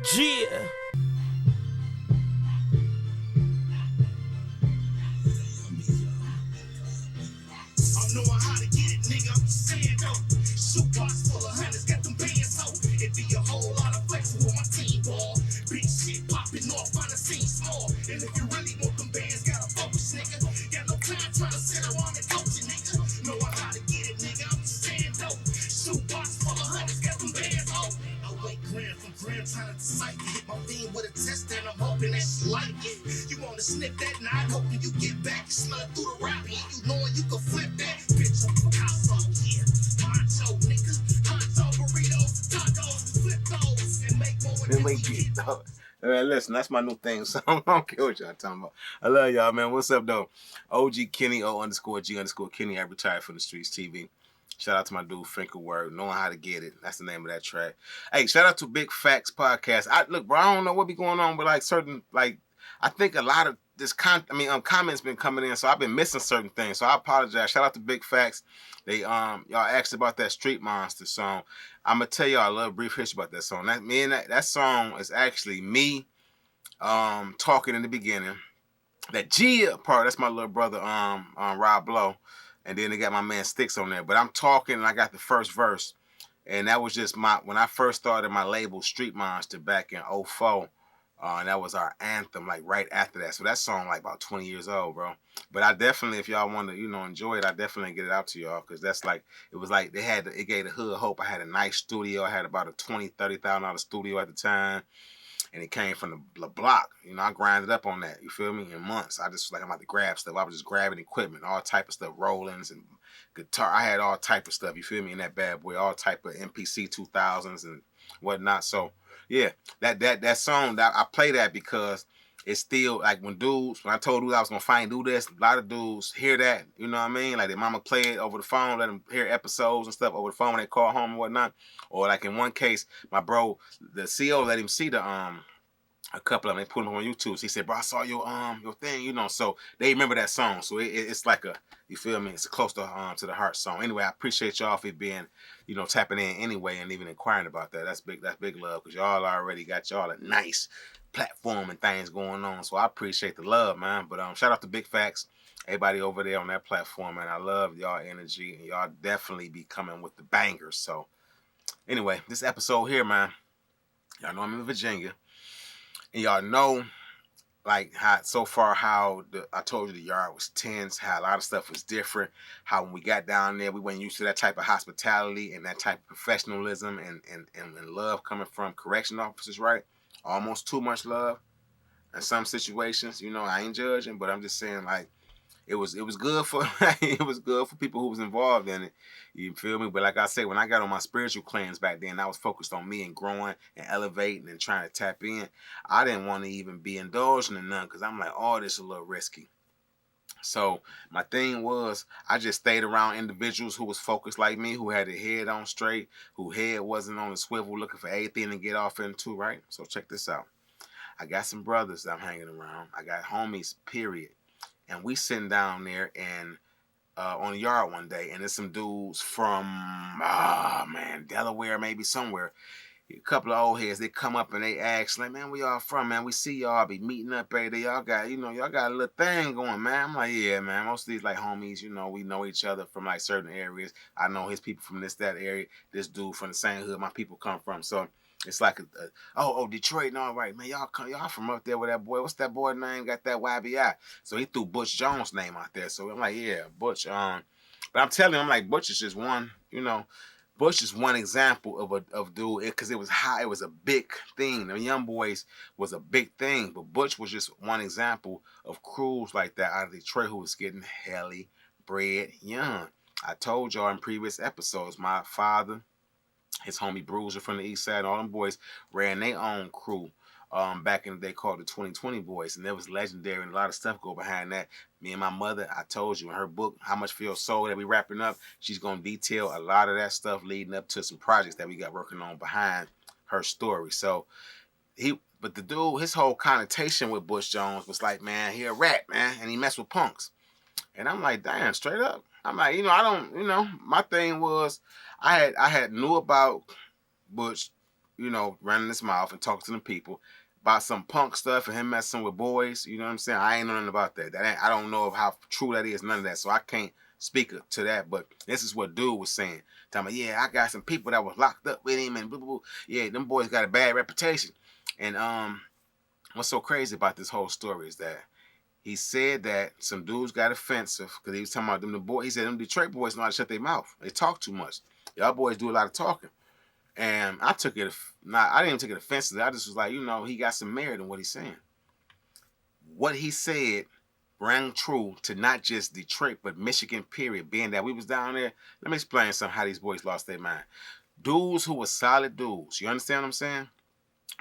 Yeah. I'm knowing how to get it, nigga. I'm just saying though. Shoebox full of hundreds, got them bands so it be a whole lot of flexing with my team ball. Big shit popping off on the scene small. And if you really want them bands, gotta focus, nigga. Got no time trying to sit around and coach it, nigga. Knowing how to get it, nigga. I'm just saying though. Shoebox full of hundreds, got them bands oh. I wait gram from gram trying to decipher. Hit my beam with a test and I'm hoping that she like it. You wanna snip that night, hoping you get back. Slide through the rap and you knowing you can flip that. Bitch, I'm Picasso, yeah. Honcho, nigga. Honcho burritos, tacos, flip those, and make more than we get. Man, listen, that's my new thing, so I don't care what y'all talking about. I love y'all, man. What's up, though? OG Kenny, O_G_Kenny. I retired from the streets TV. Shout out to my dude, Finkelword, knowing how to get it. That's the name of that track. Hey, shout out to Big Facts Podcast. Look, bro, I don't know what be going on, but like certain, like, I think a lot of this comments been coming in, so I've been missing certain things. So I apologize. Shout out to Big Facts. They y'all asked about that Street Monster song. I'm gonna tell y'all a little brief history about that song. That song is actually me talking in the beginning. That Gia part, that's my little brother Rob Blow. And then they got my man Sticks on there. But I'm talking and I got the first verse. And that was just when I first started my label Street Monster back in 04. And that was our anthem, like right after that. So that song like about 20 years old, bro. But I definitely, if y'all want to, enjoy it, I definitely get it out to y'all. Because that's like, it was like it gave the hood hope. I had a nice studio. I had about a $20,000-$30,000 studio at the time. And it came from the block. I grinded up on that. You feel me? In months. I just I'm about to grab stuff. I was just grabbing equipment, all type of stuff, Rollins and guitar. I had all type of stuff. You feel me? In that bad boy, all type of MPC 2000s and whatnot. So yeah, that song that I play that because it's still like when I told dudes I was gonna do this, a lot of dudes hear that, you know what I mean? Like their mama play it over the phone, let them hear episodes and stuff over the phone when they call home and whatnot. Or like in one case, my bro, the CO let him see a couple of them. They put them on YouTube. So he said, "Bro, I saw your thing," So they remember that song. So it's like you feel me? It's close to the heart song. Anyway, I appreciate y'all for being, tapping in anyway and even inquiring about that. That's big love because y'all already got y'all a nice platform and things going on. So I appreciate the love, man. But shout out to Big Facts, everybody over there on that platform, man. I love y'all energy and y'all definitely be coming with the bangers. So anyway, this episode here, man. Y'all know I'm in Virginia. And y'all know, like, how I told you the yard was tense, how a lot of stuff was different, how when we got down there, we weren't used to that type of hospitality and that type of professionalism and love coming from correction officers, right? Almost too much love in some situations. I ain't judging, but I'm just saying, like, it was good for people who was involved in it. You feel me? But like I said, when I got on my spiritual cleanse back then, I was focused on me and growing and elevating and trying to tap in. I didn't want to even be indulging in none because I'm like, oh, this is a little risky. So my thing was, I just stayed around individuals who was focused like me, who had their head on straight, who head wasn't on the swivel, looking for anything to get off into, right? So check this out. I got some brothers that I'm hanging around. I got homies, period. And we sitting down there and on the yard one day, and there's some dudes from Delaware, maybe somewhere. A couple of old heads, they come up and they ask, like, man, where y'all from, man? We see y'all be meeting up every day. Y'all got a little thing going, man. I'm like, yeah, man. Most of these like homies, we know each other from like certain areas. I know his people from that area. This dude from the same hood my people come from. So it's like Detroit and all right, man. Y'all from up there with that boy. What's that boy name? Got that YBI. So he threw Butch Jones' name out there. So I'm like, yeah, Butch. But I'm telling him, I'm like, Butch is just one, Butch is one example of dude because it was high. It was a big thing. The Young Boys was a big thing, but Butch was just one example of crews like that out of Detroit who was getting helly bread young. I told y'all in previous episodes, my father, his homie Bruiser from the east side, all them boys ran their own crew back in the day called the 2020 Boys, and there was legendary and a lot of stuff go behind that. Me and my mother, I told you in her book, How Much For Your Soul, that we wrapping up, she's going to detail a lot of that stuff leading up to some projects that we got working on behind her story. So but the dude, his whole connotation with Butch Jones was like, man, he a rat, man, and he messed with punks. And I'm like, damn, straight up. I'm like, my thing was, I had knew about Butch you know, running his mouth and talking to them people about some punk stuff and him messing with boys. You know what I'm saying? I ain't know nothing about that. I don't know of how true that is, none of that. So I can't speak to that. But this is what dude was saying. Telling me, yeah, I got some people that was locked up with him and blah, blah, blah. Yeah, them boys got a bad reputation. And what's so crazy about this whole story is that he said that some dudes got offensive because he was talking about them. The boy, he said them Detroit boys know how to shut their mouth. They talk too much. Y'all boys do a lot of talking. And I took it, I didn't even take it offensively. I just was like, you know, he got some merit in what he's saying. What he said rang true to not just Detroit, but Michigan, period. Being that we was down there, let me explain how these boys lost their mind. Dudes who were solid dudes, you understand what I'm saying?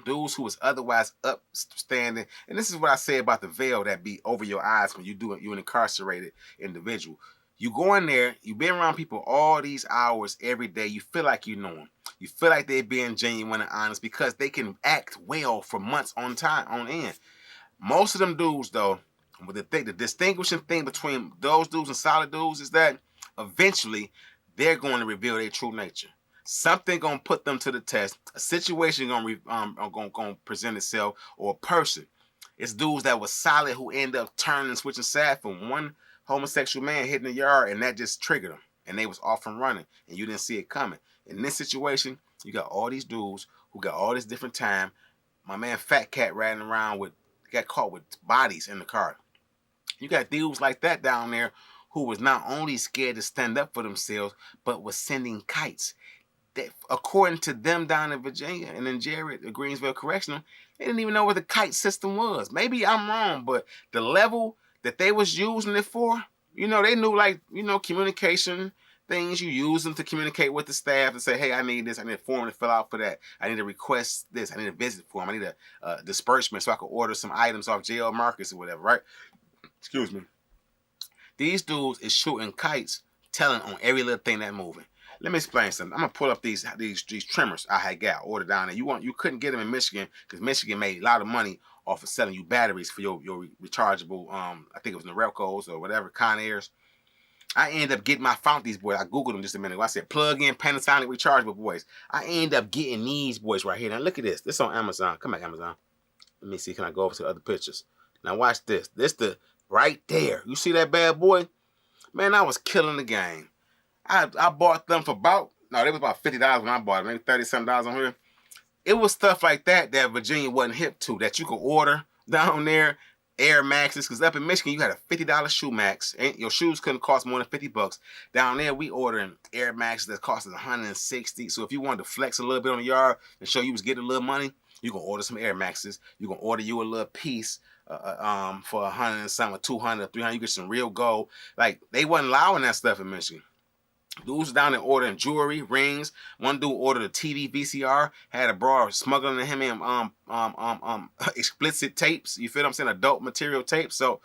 Dudes who was otherwise upstanding. And this is what I say about the veil that be over your eyes when you're an incarcerated individual. You go in there, you been around people all these hours every day. You feel like you know them. You feel like they're being genuine and honest because they can act well for months on end. Most of them dudes, though, the distinguishing thing between those dudes and solid dudes is that eventually they're going to reveal their true nature. Something gonna put them to the test. A situation gonna present itself, or a person. It's dudes that was solid who end up turning and switching sides from one homosexual man hitting the yard, and that just triggered them, and they was off and running, and you didn't see it coming. In this situation, you got all these dudes who got all this different time. My man Fat Cat riding around got caught with bodies in the car. You got dudes like that down there who was not only scared to stand up for themselves, but was sending kites. That, according to them down in Virginia and in Jared, the Greensville Correctional, they didn't even know what the kite system was. Maybe I'm wrong, but the level that they was using it for, you know, they knew, like, you know, communication things. You use them to communicate with the staff and say, hey, I need this. I need a form to fill out for that. I need to request this. I need a visit form. I need a disbursement so I can order some items off jail markets or whatever, right? Excuse me. These dudes is shooting kites, telling on every little thing that moving. Let me explain something. I'm gonna pull up these trimmers I had got ordered down there. You couldn't get them in Michigan because Michigan made a lot of money off of selling you batteries for your rechargeable. I think it was Norelcos or whatever, Conairs. I ended up getting. I found these boys. I googled them just a minute ago. I said plug-in Panasonic rechargeable boys. I ended up getting these boys right here. Now look at this. This on Amazon. Come back, Amazon. Let me see. Can I go over to other pictures? Now watch this. This the right there. You see that bad boy? Man, I was killing the game. I bought them for they was about $50 when I bought them, maybe $30-something on here. It was stuff like that Virginia wasn't hip to, that you could order down there, Air Maxes, because up in Michigan, you had a $50 shoe max. Your shoes couldn't cost more than $50. Down there, we ordering Air Maxes that cost us $160. So if you wanted to flex a little bit on the yard and show you was getting a little money, you can order some Air Maxes. You can order you a little piece for $100 and something, $200, $300. You get some real gold. Like, they wasn't allowing that stuff in Michigan. Dudes down there ordering jewelry, rings. One dude ordered a TV VCR, had a broad smuggling him in explicit tapes. You feel what I'm saying? Adult material tapes. So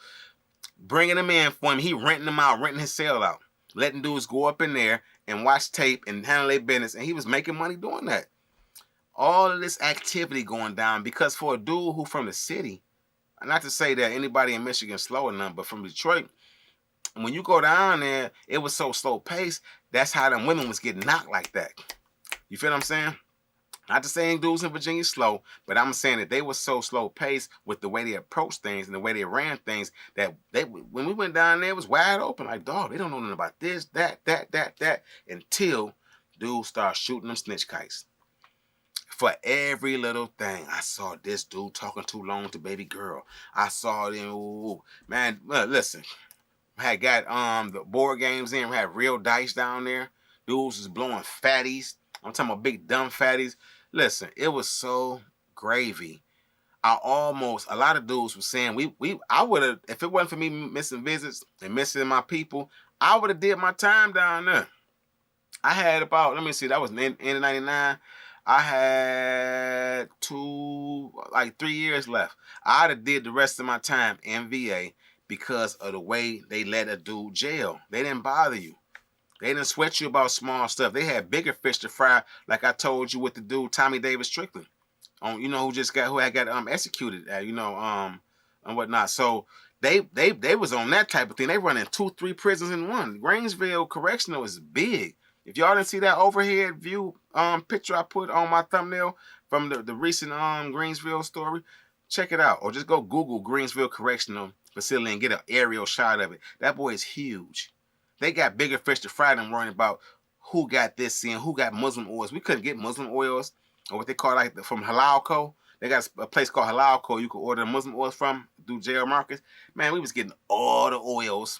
bringing them in for him, he renting them out, renting his cell out, letting dudes go up in there and watch tape and handle their business, and he was making money doing that. All of this activity going down because for a dude who from the city, not to say that anybody in Michigan is slow or nothing, but from Detroit, when you go down there, it was so slow paced. That's how them women was getting knocked like that. You feel what I'm saying? Not to say dudes in Virginia slow, but I'm saying that they were so slow paced with the way they approached things and the way they ran things that when we went down there, it was wide open. Like, dog, they don't know nothing about this, that, until dudes start shooting them snitch kites. For every little thing, I saw this dude talking too long to baby girl. I saw them, ooh, man, listen. Had got the board games in, had real dice down there. Dudes was blowing fatties. I'm talking about big dumb fatties. Listen, it was so gravy. A lot of dudes were saying I would have, if it wasn't for me missing visits and missing my people, I would have did my time down there. I had about, let me see, that was in 99. I had 3 years left. I'd have did the rest of my time in VA because of the way they let a dude jail. They didn't bother you. They didn't sweat you about small stuff. They had bigger fish to fry, like I told you with the dude Tommy Davis Strickland, who had got executed, and whatnot. So they was on that type of thing. They running 2-3 prisons in one. Greensville Correctional is big. If y'all didn't see that overhead view picture I put on my thumbnail, from the recent Greensville story. Check it out, or just go Google Greensville Correctional Facility and get an aerial shot of it. That boy is huge. They got bigger fish to fry than worrying about who got this in, who got Muslim oils. We couldn't get Muslim oils, or what they call like from Halal Co. They got a place called Halal Co. You could order Muslim oils from through JL Marcus. Man, we was getting all the oils.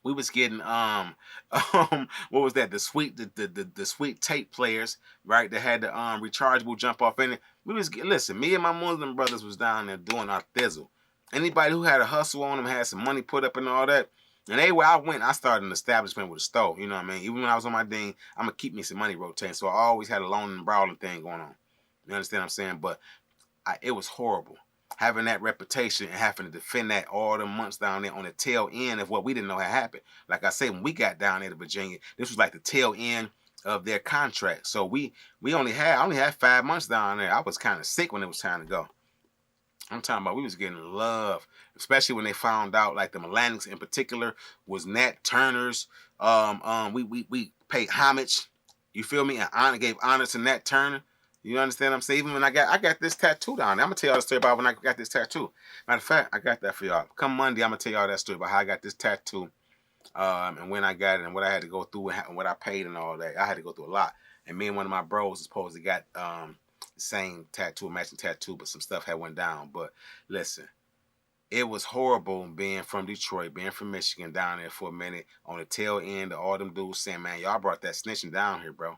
We was getting what was that? The sweet tape players, right? That had the rechargeable jump off in it. We was listen. Me and my Muslim brothers was down there doing our thizzle. Anybody who had a hustle on them, had some money put up and all that. And anywhere I went, I started an establishment with a store. You know what I mean? Even when I was on my dean, I'm gonna keep me some money rotating. So I always had a loan and brawling thing going on. You understand what I'm saying? But it was horrible having that reputation and having to defend that all the months down there on the tail end of what we didn't know had happened. Like I said, when we got down there to Virginia, this was like the tail end of their contract. So I only had 5 months down there. I was kind of sick when it was time to go. I'm talking about we was getting love, especially when they found out like the Melanics in particular was Nat Turner's. We paid homage. You feel me? And gave honor to Nat Turner. You understand what I'm saying? Even when I got this tattoo down there. I'm going to tell y'all the story about when I got this tattoo. Matter of fact, I got that for y'all. Come Monday, I'm going to tell y'all that story about how I got this tattoo and when I got it and what I had to go through and what I paid and all that. I had to go through a lot. And me and one of my bros supposedly got the same tattoo, matching tattoo, but some stuff had went down. But listen, it was horrible being from Detroit, being from Michigan down there for a minute on the tail end of all them dudes saying, man, y'all brought that snitching down here, bro.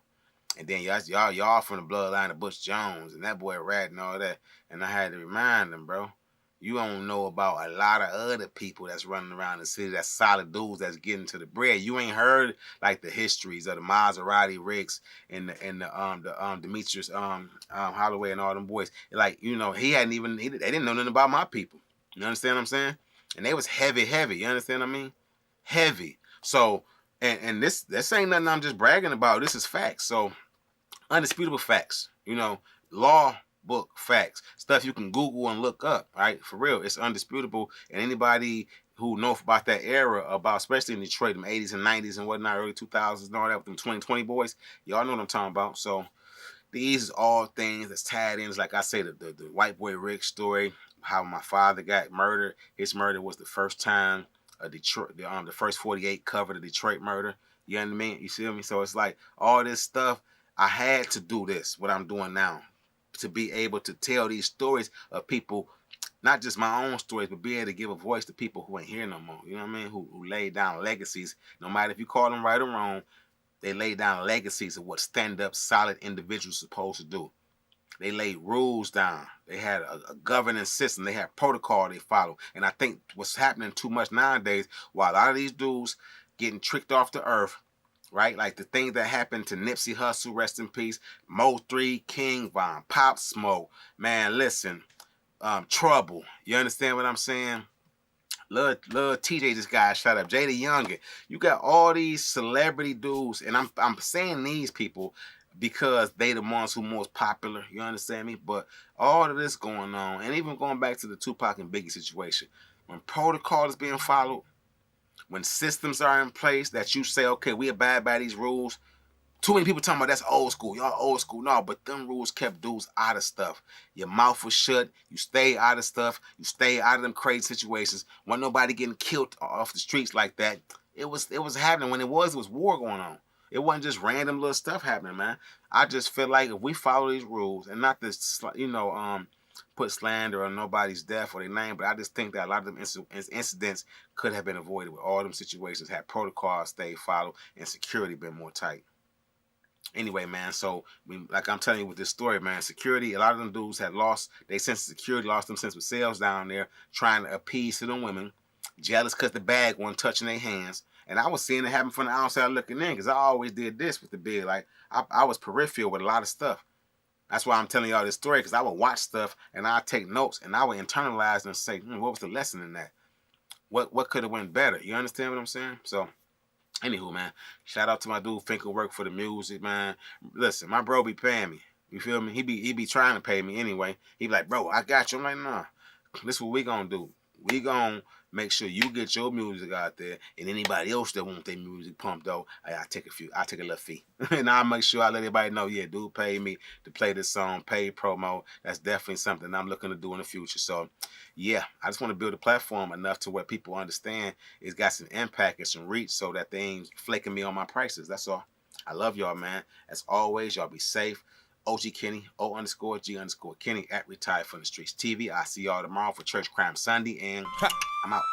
And then y'all from the bloodline of Butch Jones and that boy Rat and all that. And I had to remind them, bro, you don't know about a lot of other people that's running around the city that's solid dudes that's getting to the bread. You ain't heard like the histories of the Maserati Ricks and the Demetrius Holloway and all them boys. Like, you know, they didn't know nothing about my people. You understand what I'm saying? And they was heavy. You understand what I mean? Heavy. So and this ain't nothing I'm just bragging about. This is facts. So undisputable facts, you know, law book facts, stuff you can Google and look up, right? For real, it's undisputable. And anybody who knows about that era, about especially in Detroit, them 80s and 90s and whatnot, early 2000s and all that with them 2020 boys, y'all know what I'm talking about. So these is all things that's tied in. Like I say, the white boy Rick story, how my father got murdered. His murder was the first time Detroit, the first 48 covered the Detroit murder. You know what I mean? You see me? So it's like all this stuff. I had to do this, what I'm doing now, to be able to tell these stories of people, not just my own stories, but be able to give a voice to people who ain't here no more. You know what I mean? Who laid down legacies. No matter if you call them right or wrong, they laid down legacies of what stand-up, solid individuals supposed to do. They laid rules down. They had a governance system. They had protocol they follow. And I think what's happening too much nowadays, while a lot of these dudes getting tricked off the earth, right? Like the things that happened to Nipsey Hussle, rest in peace, Mo 3, King Von, Pop Smoke, man, listen, Trouble. You understand what I'm saying? Love TJ just got shot up. Jada Younger. You got all these celebrity dudes, and I'm saying these people because they the ones who most popular. You understand me? But all of this going on, and even going back to the Tupac and Biggie situation, when protocol is being followed, when systems are in place that you say, okay, we abide by these rules. Too many people talking about that's old school. Y'all old school. No, but them rules kept dudes out of stuff. Your mouth was shut. You stay out of stuff. You stay out of them crazy situations. Wasn't nobody getting killed off the streets like that. It was happening. When it was war going on. It wasn't just random little stuff happening, man. I just feel like if we follow these rules, and not this, put slander on nobody's death or their name, but I just think that a lot of them incidents could have been avoided with all them situations had protocols stayed followed and security been more tight. Anyway, man, so like I'm telling you with this story, man, security, a lot of them dudes had lost their sense of security, lost them sense of selves down there, trying to appease to them women, jealous because the bag wasn't touching their hands. And I was seeing it happen from the outside looking in because I always did this with the big. Like, I was peripheral with a lot of stuff. That's why I'm telling y'all this story, because I would watch stuff and I'd take notes and I would internalize and say, what was the lesson in that? What could have went better? You understand what I'm saying? So, anywho, man, shout out to my dude Finkelwork for the music, man. Listen, my bro be paying me. You feel me? He be trying to pay me anyway. He be like, bro, I got you. I'm like, nah. This is what we gonna do. We gonna make sure you get your music out there, and anybody else that want their music pumped though, I take a little fee. And I'll make sure I let everybody know, yeah, dude paid me to play this song, paid promo. That's definitely something I'm looking to do in the future. So yeah, I just want to build a platform enough to where people understand it's got some impact and some reach, so that they ain't flaking me on my prices. That's all. I love y'all, man. As always, y'all be safe. OG Kenny, O_G_Kenny at Retired from the Streets TV. I'll see y'all tomorrow for Church Crime Sunday, and I'm out.